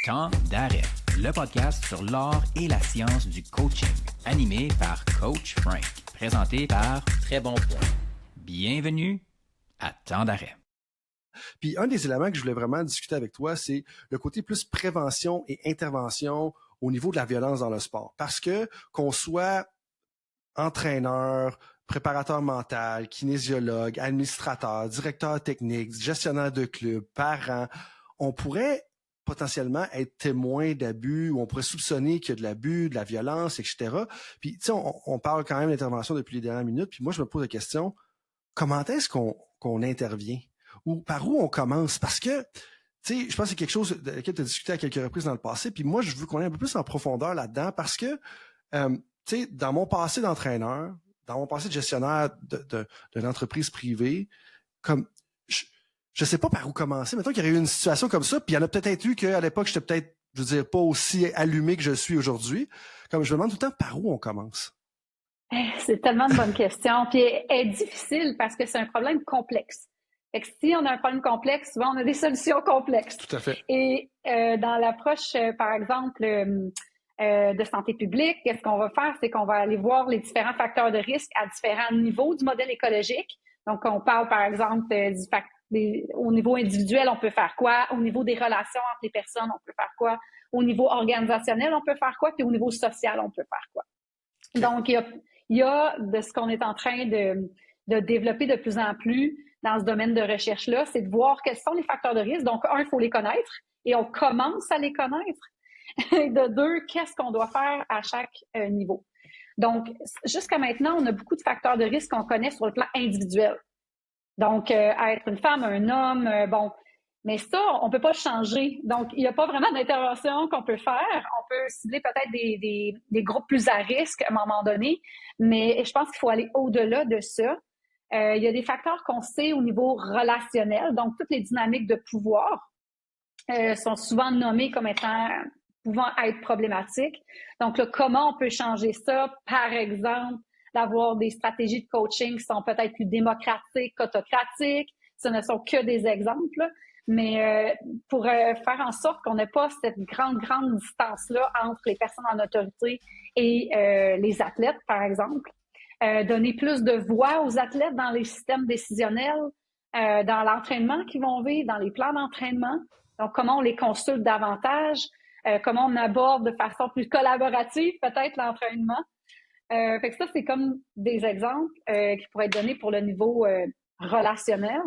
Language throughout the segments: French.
Temps d'arrêt, le podcast sur l'art et la science du coaching, animé par Coach Frank, présenté par Très Bon Point. Bienvenue à Temps d'arrêt. Puis un des éléments que je voulais vraiment discuter avec toi, c'est le côté plus prévention et intervention au niveau de la violence dans le sport. Parce que qu'on soit entraîneur, préparateur mental, kinésiologue, administrateur, directeur technique, gestionnaire de club, parent, on pourrait potentiellement être témoin d'abus ou on pourrait soupçonner qu'il y a de l'abus, de la violence, etc. Puis, tu sais, on parle quand même d'intervention depuis les dernières minutes. Puis moi, je me pose la question, comment est-ce qu'on intervient? Ou par où on commence? Parce que, tu sais, je pense que c'est quelque chose de laquelle tu as discuté à quelques reprises dans le passé. Puis moi, je veux qu'on aille un peu plus en profondeur là-dedans parce que, tu sais, dans mon passé d'entraîneur, dans mon passé de gestionnaire d'une entreprise privée, comme je sais pas par où commencer. Mettons qu'il y aurait eu une situation comme ça, puis il y en a peut-être eu qu'à l'époque, j'étais peut-être, je veux dire, pas aussi allumé que je suis aujourd'hui. Comme je me demande tout le temps par où on commence. C'est tellement de bonnes questions. Puis elle est difficile parce que c'est un problème complexe. Fait que si on a un problème complexe, souvent on a des solutions complexes. Tout à fait. Et dans l'approche, par exemple, de santé publique, qu'est-ce qu'on va faire? C'est qu'on va aller voir les différents facteurs de risque à différents niveaux du modèle écologique. Donc, on parle, par exemple, au niveau individuel, on peut faire quoi? Au niveau des relations entre les personnes, on peut faire quoi? Au niveau organisationnel, on peut faire quoi? Puis au niveau social, on peut faire quoi? Okay. Donc, il y a de ce qu'on est en train de développer de plus en plus dans ce domaine de recherche-là, c'est de voir quels sont les facteurs de risque. Donc, un, il faut les connaître et on commence à les connaître. Et de deux, qu'est-ce qu'on doit faire à chaque niveau. Donc, jusqu'à maintenant, on a beaucoup de facteurs de risque qu'on connaît sur le plan individuel. Donc, être une femme, un homme, bon, mais ça, on peut pas changer. Donc, il n'y a pas vraiment d'intervention qu'on peut faire. On peut cibler peut-être des groupes plus à risque à un moment donné, mais je pense qu'il faut aller au-delà de ça. Il y a des facteurs qu'on sait au niveau relationnel. Donc, toutes les dynamiques de pouvoir sont souvent nommées comme pouvant être problématiques. Donc, là, comment on peut changer ça? Par exemple, d'avoir des stratégies de coaching qui sont peut-être plus démocratiques qu'autocratiques. Ce ne sont que des exemples. Mais pour faire en sorte qu'on n'ait pas cette grande distance-là entre les personnes en autorité et les athlètes, par exemple. Donner plus de voix aux athlètes dans les systèmes décisionnels, dans l'entraînement qu'ils vont vivre, dans les plans d'entraînement. Donc, comment on les consulte davantage, comment on aborde de façon plus collaborative peut-être l'entraînement. Fait que ça, c'est comme des exemples qui pourraient être donnés pour le niveau relationnel.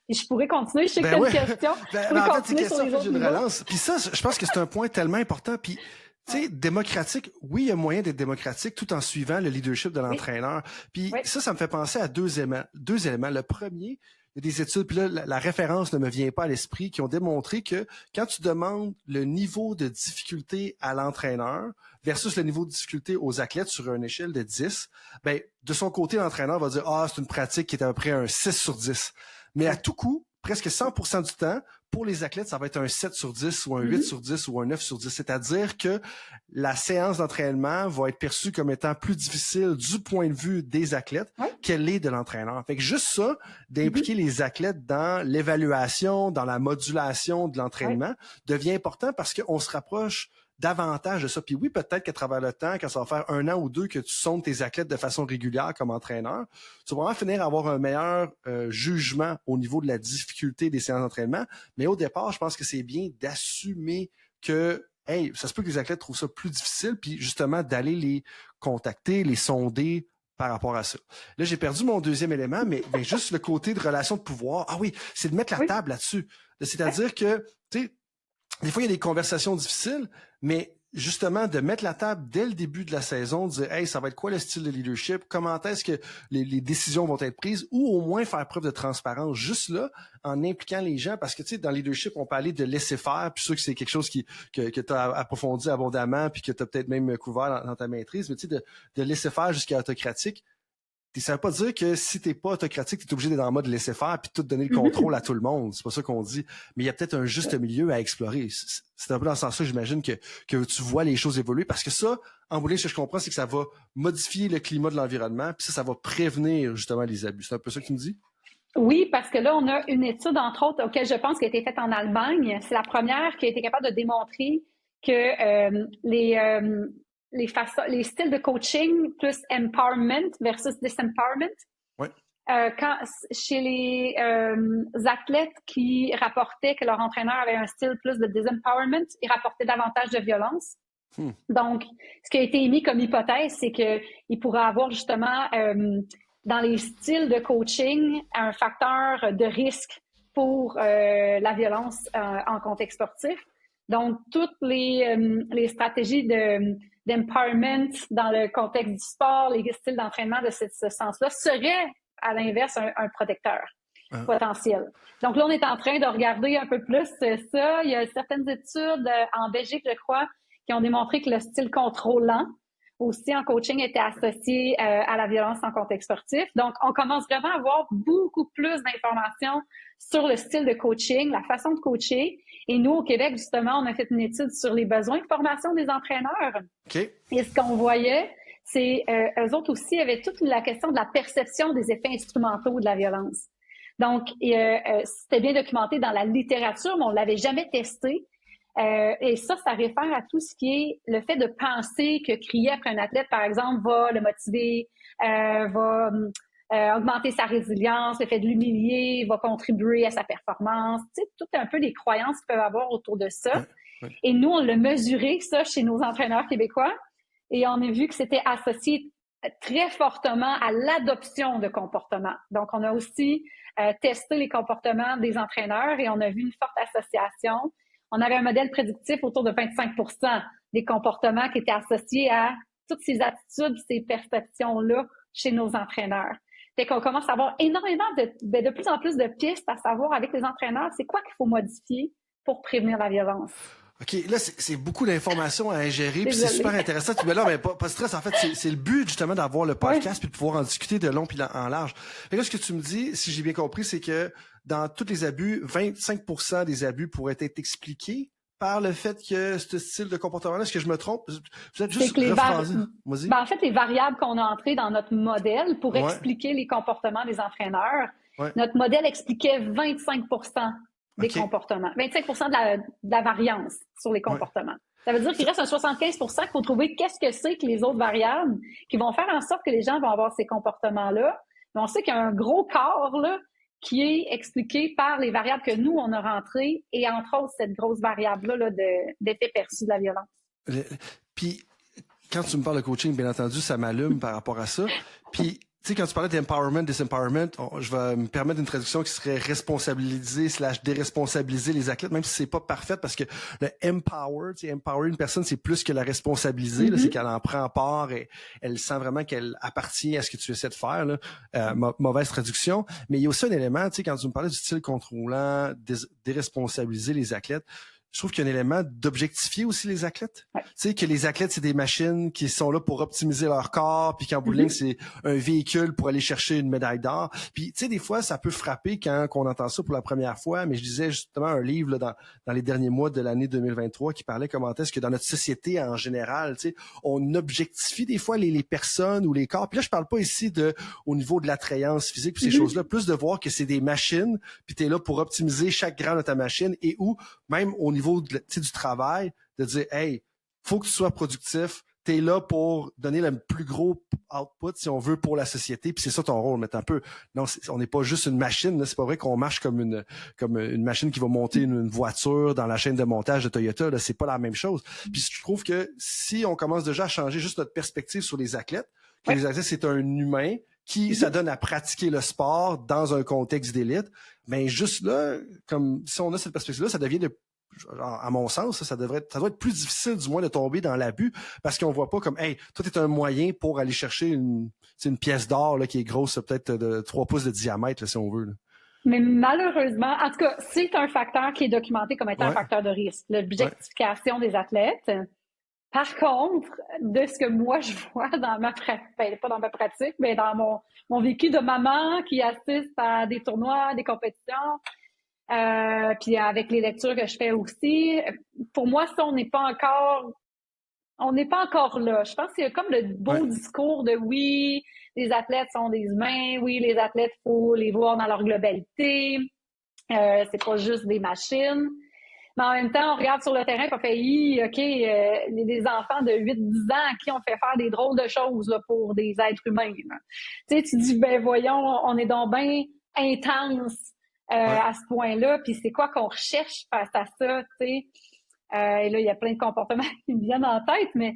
Et je pourrais continuer, je sais que tu as une question. En fait, c'est question d'une relance. Puis ça, je pense que c'est un point tellement important. Puis, tu sais, démocratique, oui, il y a moyen d'être démocratique tout en suivant le leadership de l'entraîneur. Puis ça me fait penser à deux éléments. Le premier, il y a des études, puis là, la référence ne me vient pas à l'esprit, qui ont démontré que quand tu demandes le niveau de difficulté à l'entraîneur versus le niveau de difficulté aux athlètes sur une échelle de 10, ben, de son côté, l'entraîneur va dire « Ah, c'est une pratique qui est à peu près un 6 sur 10 ». Mais à tout coup, presque 100% du temps, pour les athlètes, ça va être un 7 sur 10 ou un 8 sur 10 ou un 9 sur 10. C'est-à-dire que la séance d'entraînement va être perçue comme étant plus difficile du point de vue des athlètes qu'elle l'est de l'entraîneur. Fait que juste ça, d'impliquer les athlètes dans l'évaluation, dans la modulation de l'entraînement, devient important parce qu'on se rapproche davantage de ça. Puis oui, peut-être qu'à travers le temps, quand ça va faire 1 an ou 2 que tu sondes tes athlètes de façon régulière comme entraîneur, tu vas vraiment finir à avoir un meilleur jugement au niveau de la difficulté des séances d'entraînement. Mais au départ, je pense que c'est bien d'assumer que, hey, ça se peut que les athlètes trouvent ça plus difficile, puis justement d'aller les contacter, les sonder par rapport à ça. Là, j'ai perdu mon deuxième élément, mais juste le côté de relation de pouvoir. Ah oui, c'est de mettre la table là-dessus. C'est-à-dire que, tu sais, des fois, il y a des conversations difficiles, mais justement, de mettre la table dès le début de la saison, de dire « Hey, ça va être quoi le style de leadership? Comment est-ce que les décisions vont être prises? » Ou au moins faire preuve de transparence, juste là, en impliquant les gens. Parce que, tu sais, dans le leadership, on peut aller de laisser faire, puis sûr que c'est quelque chose que tu as approfondi abondamment, puis que tu as peut-être même couvert dans ta maîtrise, mais tu sais, de laisser faire jusqu'à autocratique. Ça veut pas dire que si t'es pas autocratique, t'es obligé d'être en mode laisser faire puis tout donner le contrôle à tout le monde. C'est pas ça qu'on dit. Mais il y a peut-être un juste milieu à explorer. C'est un peu dans ce sens-là, j'imagine, que tu vois les choses évoluer. Parce que ça, en bout de ligne, ce que je comprends, c'est que ça va modifier le climat de l'environnement, puis ça va prévenir justement les abus. C'est un peu ça que tu me dis? Oui, parce que là, on a une étude, entre autres, auquel je pense qui a été faite en Allemagne. C'est la première qui a été capable de démontrer que les styles de coaching plus empowerment versus disempowerment, Ouais. Chez les athlètes qui rapportaient que leur entraîneur avait un style plus de disempowerment, ils rapportaient davantage de violence. Donc, ce qui a été émis comme hypothèse, c'est qu'il pourrait avoir justement dans les styles de coaching un facteur de risque pour la violence en contexte sportif. Donc, toutes les stratégies d'empowerment dans le contexte du sport, les styles d'entraînement de ce sens-là seraient, à l'inverse, un protecteur potentiel. Donc là, on est en train de regarder un peu plus ça. Il y a certaines études en Belgique, je crois, qui ont démontré que le style contrôlant aussi en coaching était associé à la violence en contexte sportif. Donc, on commence vraiment à avoir beaucoup plus d'informations sur le style de coaching, la façon de coacher. Et nous, au Québec, justement, on a fait une étude sur les besoins de formation des entraîneurs. Okay. Et ce qu'on voyait, c'est eux autres aussi avaient toute la question de la perception des effets instrumentaux de la violence. Donc, c'était bien documenté dans la littérature, mais on l'avait jamais testé. Et ça réfère à tout ce qui est le fait de penser que crier après un athlète, par exemple, va le motiver, va augmenter sa résilience, le fait de l'humilier, va contribuer à sa performance. Tu sais, tout un peu les croyances qu'ils peuvent avoir autour de ça. Oui. Et nous, on l'a mesuré, ça, chez nos entraîneurs québécois, et on a vu que c'était associé très fortement à l'adoption de comportements. Donc, on a aussi testé les comportements des entraîneurs et on a vu une forte association. On avait un modèle prédictif autour de 25% des comportements qui étaient associés à toutes ces attitudes, ces perceptions-là chez nos entraîneurs. Fait qu'on commence à avoir énormément de plus en plus de pistes à savoir avec les entraîneurs, c'est quoi qu'il faut modifier pour prévenir la violence. OK, là, c'est beaucoup d'informations à ingérer, puis c'est super intéressant. Mais là, pas de stress. En fait, c'est le but, justement, d'avoir le podcast, puis de pouvoir en discuter de long puis en large. Et là, ce que tu me dis, si j'ai bien compris, c'est que dans tous les abus, 25% des abus pourraient être expliqués par le fait que ce style de comportement-là, est-ce que je me trompe? Vous êtes juste rephrasé. En fait, les variables qu'on a entrées dans notre modèle pour expliquer les comportements des entraîneurs, notre modèle expliquait 25% des comportements. 25% de la variance sur les comportements. Ça veut dire qu'il reste un 75% qu'il faut trouver qu'est-ce que c'est que les autres variables qui vont faire en sorte que les gens vont avoir ces comportements-là. Mais on sait qu'il y a un gros corps là, qui est expliqué par les variables que nous, on a rentrées et entre autres, cette grosse variable-là d'effet perçu de la violence. Puis, quand tu me parles de coaching, bien entendu, ça m'allume par rapport à ça. Puis, tu sais, quand tu parlais d'empowerment, disempowerment, je vais me permettre une traduction qui serait responsabiliser / déresponsabiliser les athlètes, même si c'est pas parfait, parce que le empower, tu sais, empower une personne, c'est plus que la responsabiliser, là, c'est qu'elle en prend part et elle sent vraiment qu'elle appartient à ce que tu essaies de faire, là. Mauvaise traduction. Mais il y a aussi un élément, tu sais, quand tu me parlais du style contrôlant, déresponsabiliser les athlètes, je trouve qu'il y a un élément d'objectifier aussi les athlètes. Tu sais, que les athlètes, c'est des machines qui sont là pour optimiser leur corps, puis qu'en bout de ligne, c'est un véhicule pour aller chercher une médaille d'or. Puis, tu sais, des fois, ça peut frapper quand on entend ça pour la première fois, mais je lisais justement un livre là, dans les derniers mois de l'année 2023 qui parlait comment est-ce que dans notre société en général, tu sais, on objectifie des fois les personnes ou les corps. Puis là, je parle pas ici au niveau de l'attrayance physique puis ces choses-là, plus de voir que c'est des machines, puis tu es là pour optimiser chaque grain de ta machine et où, même au niveau du travail, de dire « Hey, faut que tu sois productif, t'es là pour donner le plus gros output, si on veut, pour la société, puis c'est ça ton rôle. » Mais un peu, non, on n'est pas juste une machine, là, c'est pas vrai qu'on marche comme une machine qui va monter une voiture dans la chaîne de montage de Toyota, là, c'est pas la même chose. Puis je trouve que si on commence déjà à changer juste notre perspective sur les athlètes, que les athlètes, c'est un humain qui s'adonne à pratiquer le sport dans un contexte d'élite, ben juste là, comme si on a cette perspective-là, ça devient à mon sens, ça doit être plus difficile du moins de tomber dans l'abus parce qu'on voit pas comme hey, toi t'es un moyen pour aller chercher une pièce d'or là, qui est grosse peut-être de 3 pouces de diamètre là, si on veut. Là. Mais malheureusement, en tout cas, c'est un facteur qui est documenté comme étant un facteur de risque, l'objectification des athlètes. Par contre, de ce que moi je vois dans ma pratique, pas dans ma pratique, mais dans mon vécu de maman qui assiste à des tournois, des compétitions, puis avec les lectures que je fais aussi, pour moi, ça, on n'est pas encore on n'est pas encore là. Je pense qu'il y a comme le beau discours de oui, les athlètes sont des humains, oui, les athlètes, faut les voir dans leur globalité, c'est pas juste des machines. Mais en même temps, on regarde sur le terrain et on fait OK, des enfants de 8-10 ans à qui on fait faire des drôles de choses là, pour des êtres humains. Tu sais, tu dis, ben voyons, on est donc bien intense à ce point-là, puis c'est quoi qu'on recherche face à ça, tu sais. Et là, il y a plein de comportements qui me viennent en tête, mais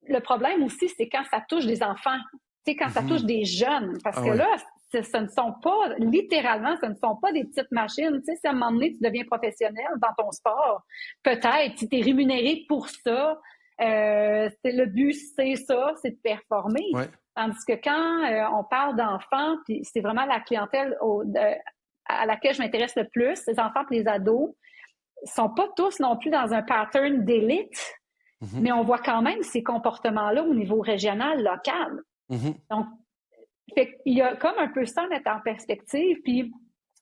le problème aussi, c'est quand ça touche des enfants, tu sais, quand ça touche des jeunes, parce que là, ce ne sont pas, littéralement, ce ne sont pas des petites machines. Tu sais, si à un moment donné, tu deviens professionnel dans ton sport, peut-être, si tu es rémunéré pour ça, le but, c'est ça, c'est de performer. Ouais. Tandis que quand on parle d'enfants, puis c'est vraiment la clientèle à laquelle je m'intéresse le plus, les enfants et les ados, sont pas tous non plus dans un pattern d'élite, mais on voit quand même ces comportements-là au niveau régional, local. Donc, il y a comme un peu ça à mettre en perspective. Puis,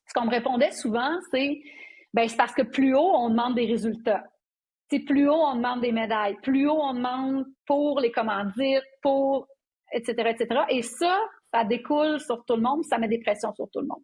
ce qu'on me répondait souvent, c'est parce que plus haut, on demande des résultats. C'est plus haut, on demande des médailles. Plus haut, on demande pour les commandites, pour etc., etc. Et ça découle sur tout le monde, ça met des pressions sur tout le monde.